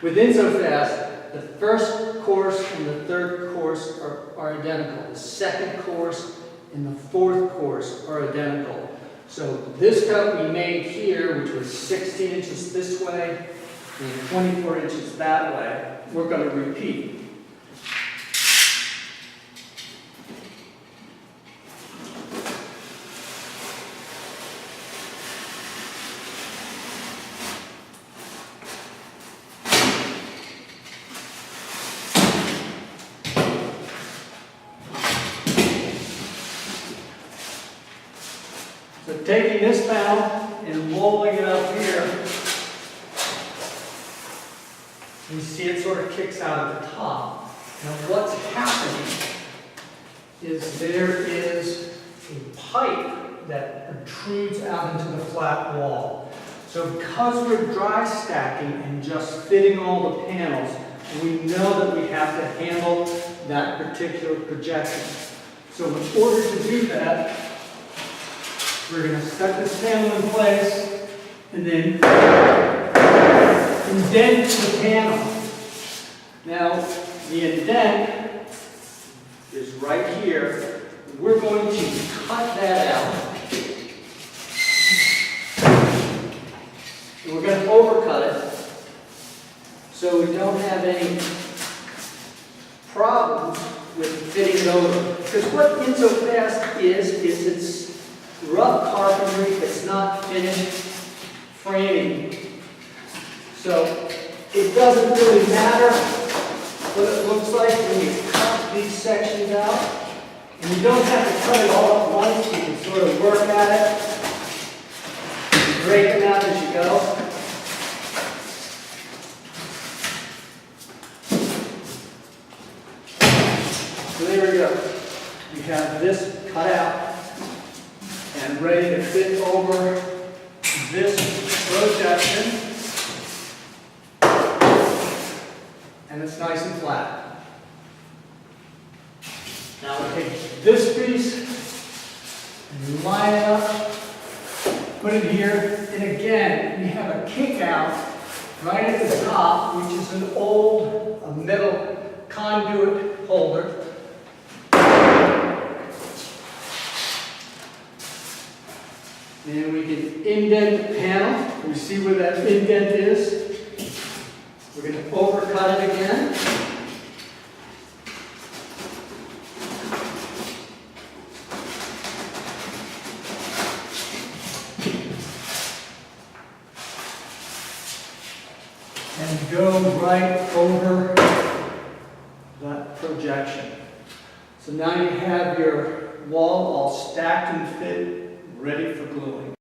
With InSoFast, the first course and the third course are identical. The second course and the fourth course are identical. So this cut we made here, which was 16 inches this way and 24 inches that way, we're going to repeat. So taking this panel and rolling it up here, you see it sort of kicks out at the top. Now what's happening is there is a pipe that protrudes out into the flat wall. So because we're dry stacking and just fitting all the panels, we know that we have to handle that particular projection. So in order to do that, we're going to set this panel in place and then indent the panel. Now, the indent is right here. We're going to cut that out. And we're going to overcut it so we don't have any problems with fitting it over. Because what InSoFast is it's rough carpentry, it's not finished framing. So it doesn't really matter what it looks like when you cut these sections out. And you don't have to cut it all at once, you can sort of work at it, and break them out as you go. So there we go. You have this cut out and ready to fit over this projection. And it's nice and flat. Now we'll take this piece and line it up, put it here, and again, we have a kick out right at the top, which is an old metal conduit holder. And we can indent the panel. We see where that indent is. We're going to overcut it again. And go right over that projection. So now you have your wall all stacked and fit, ready for gluing.